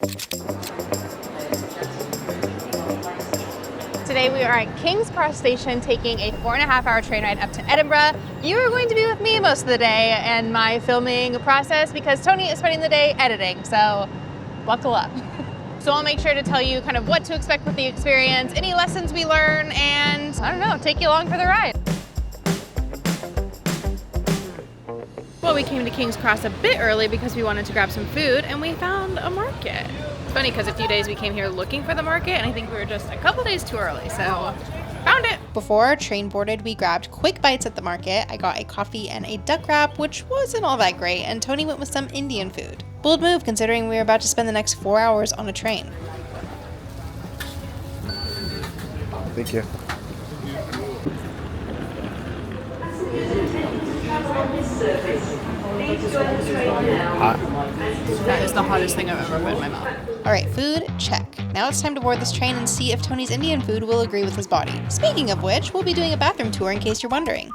Today we are at King's Cross Station taking a 4.5-hour train ride up to Edinburgh. You are going to be with me most of the day and my filming process because Tony is spending the day editing, so buckle up. So I'll make sure to tell you kind of what to expect with the experience, any lessons we learn, and I don't know, take you along for the ride. Well, we came to King's Cross a bit early because we wanted to grab some food and we found a market. It's funny because a few days we came here looking for the market and I think we were just a couple days too early, so found it. Before our train boarded, we grabbed quick bites at the market. I got a coffee and a duck wrap, which wasn't all that great, and Tony went with some Indian food. Bold move considering we were about to spend the next 4 hours on a train. Thank you. Hot. That is the hottest thing I've ever put in my mouth. All right, food, check. Now it's time to board this train and see if Tony's Indian food will agree with his body. Speaking of which, we'll be doing a bathroom tour in case you're wondering.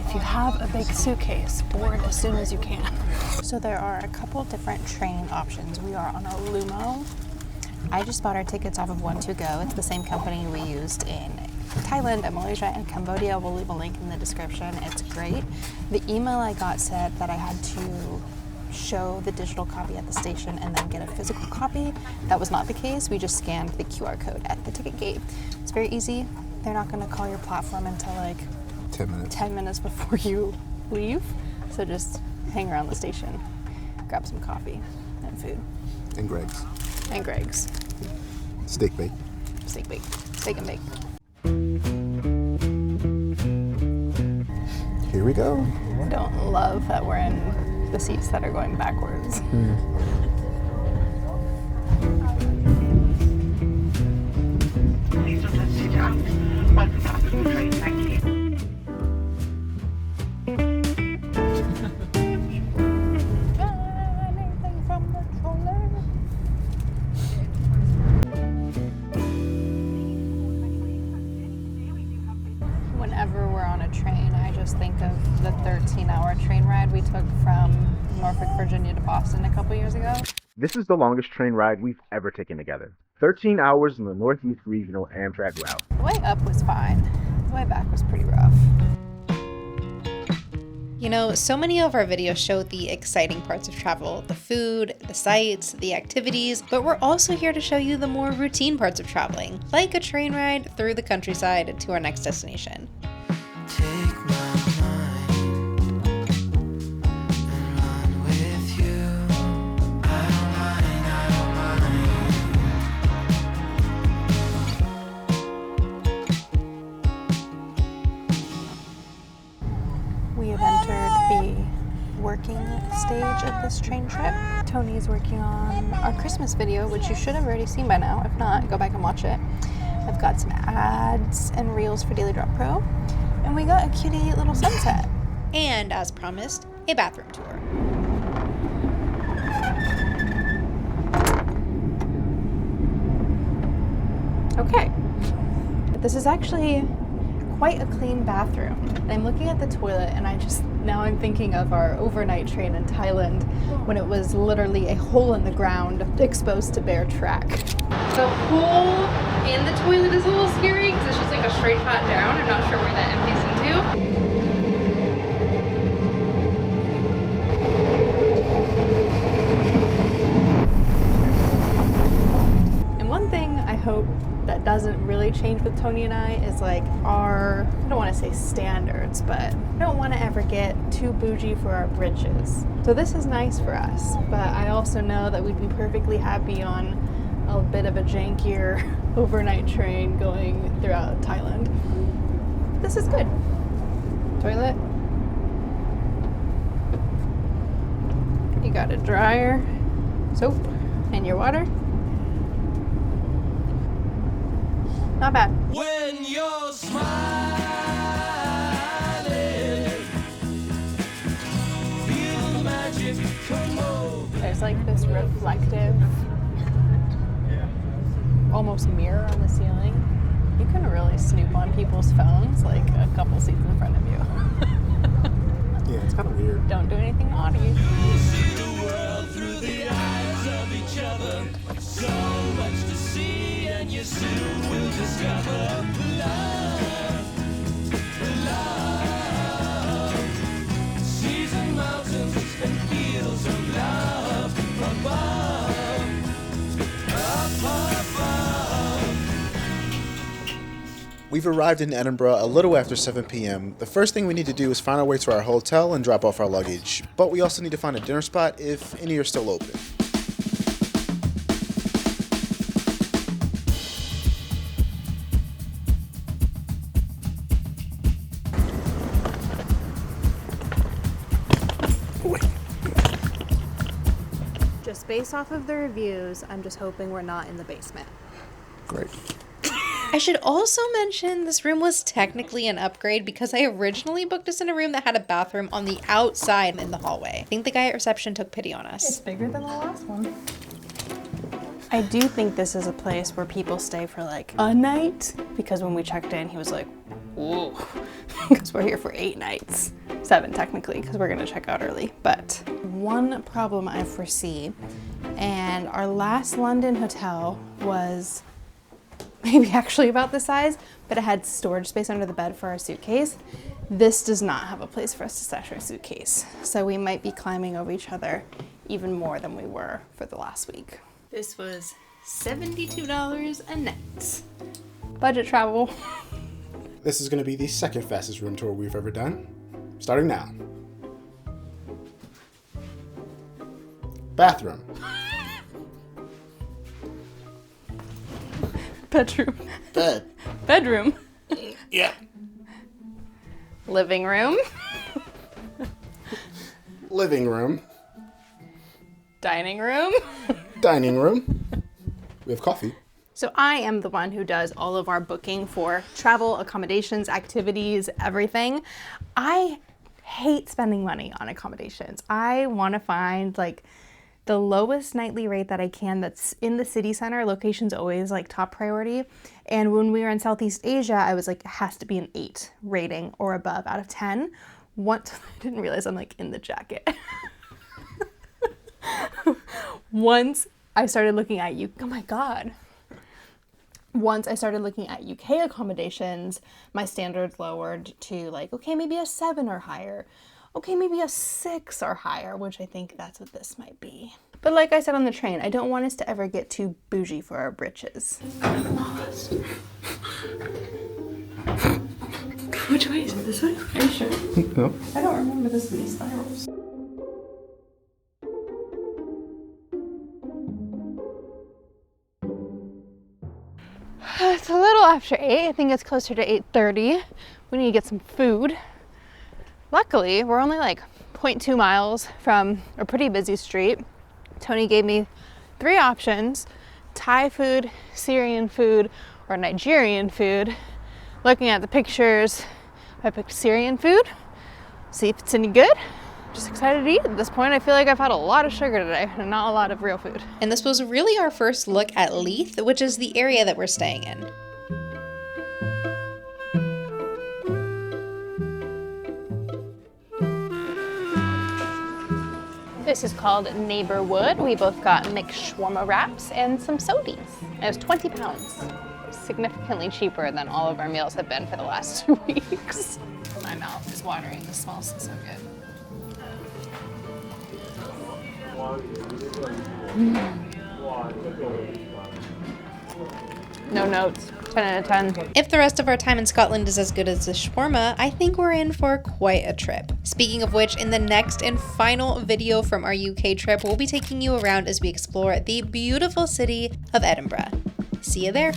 If you have a big suitcase, board as soon as you can. So there are a couple different train options. We are on a Lumo. I just bought our tickets off of One2Go. It's the same company we used in Thailand and Malaysia and Cambodia. We'll leave a link in the description. It's great. The email I got said that I had to show the digital copy at the station and then get a physical copy. That was not the case. We just scanned the QR code at the ticket gate. It's very easy. They're not going to call your platform until like 10 minutes before you leave. So just hang around the station, grab some coffee and food. And Greg's. And Greg's. Steak bake. Steak bake. Steak and bake. Here we go. I don't love that we're in the seats that are going backwards. Whenever we're on a train, I just think of the 13-hour train ride we took from Norfolk, Virginia to Boston a couple years ago. This is the longest train ride we've ever taken together. 13 hours in the Northeast Regional Amtrak route. The way up was fine. The way back was pretty rough. You know, so many of our videos show the exciting parts of travel, the food, the sights, the activities, but we're also here to show you the more routine parts of traveling, like a train ride through the countryside to our next destination. Take my mind and run with you. I don't mind. We have entered the working stage of this train trip. Tony is working on our Christmas video, which you should have already seen by now. If not, go back and watch it. I've got some ads and reels for Daily Drop Pro. And we got a cutie little sunset. And as promised, a bathroom tour. Okay. This is actually quite a clean bathroom. And I'm looking at the toilet and now I'm thinking of our overnight train in Thailand when it was literally a hole in the ground exposed to bare track. The hole in the toilet is a little scary because it's just like a straight shot down. I'm not sure where that empties into. And one thing I hope that doesn't really change with Tony and I is like our, I don't want to say standards, but I don't want to ever get too bougie for our britches. So this is nice for us, but I also know that we'd be perfectly happy on a bit of a jankier overnight train going throughout Thailand. This is good. Toilet. You got a dryer, soap, and your water. Not bad. When you're smiling, feel the magic come over. There's like this reflective almost mirror on the ceiling. You can really snoop on people's phones like a couple seats in front of you. Yeah, it's kind of weird. Don't do anything naughty. See the world through the eyes of each other. So much to see, and you soon will discover love. Love. Seas and mountains and fields of love above. Above. We've arrived in Edinburgh a little after 7 p.m. The first thing we need to do is find our way to our hotel and drop off our luggage. But we also need to find a dinner spot if any are still open. Just based off of the reviews, I'm just hoping we're not in the basement. Great. I should also mention this room was technically an upgrade because I originally booked us in a room that had a bathroom on the outside in the hallway. I think the guy at reception took pity on us. It's bigger than the last one. I do think this is a place where people stay for like a night, because when we checked in, he was like, whoa, because we're here for 8 nights. 7 technically, because we're gonna check out early. But one problem I foresee, and our last London hotel was maybe actually about this size, but it had storage space under the bed for our suitcase. This does not have a place for us to stash our suitcase. So we might be climbing over each other even more than we were for the last week. This was $72 a night. Budget travel. This is going to be the second fastest room tour we've ever done. Starting now. Bathroom. Bedroom. Bed. Bedroom. Yeah. Living room. Living room. Dining room. Dining room. We have coffee. So I am the one who does all of our booking for travel, accommodations, activities, everything. I hate spending money on accommodations. I want to find like the lowest nightly rate that I can that's in the city center. Location's always like top priority. And when we were in Southeast Asia, I was like, it has to be an 8 rating or above out of 10. Once I didn't realize I'm like in the jacket. Once I started looking at oh my God. Once I started looking at UK accommodations, my standards lowered to like, okay, maybe a 7 or higher. Okay, maybe a 6 or higher, which I think that's what this might be. But like I said on the train, I don't want us to ever get too bougie for our britches. I'm lost. Which way is it? This way? Are you sure? No. I don't remember this many spirals. It's a little after 8. I think it's closer to 8:30. We need to get some food. Luckily, we're only like 0.2 miles from a pretty busy street. Tony gave me 3 options: Thai food, Syrian food, or Nigerian food. Looking at the pictures, I picked Syrian food. See if it's any good. Just excited to eat. At this point, I feel like I've had a lot of sugar today and not a lot of real food. And this was really our first look at Leith, which is the area that we're staying in. This is called Neighborwood. We both got mixed shawarma wraps and some sodies. It was 20 pounds. Significantly cheaper than all of our meals have been for the last 2 weeks. My mouth is watering. This smells so good. No notes. 10 out of 10. If the rest of our time in Scotland is as good as the shawarma, I think we're in for quite a trip. Speaking of which, in the next and final video from our UK trip, we'll be taking you around as we explore the beautiful city of Edinburgh. See you there.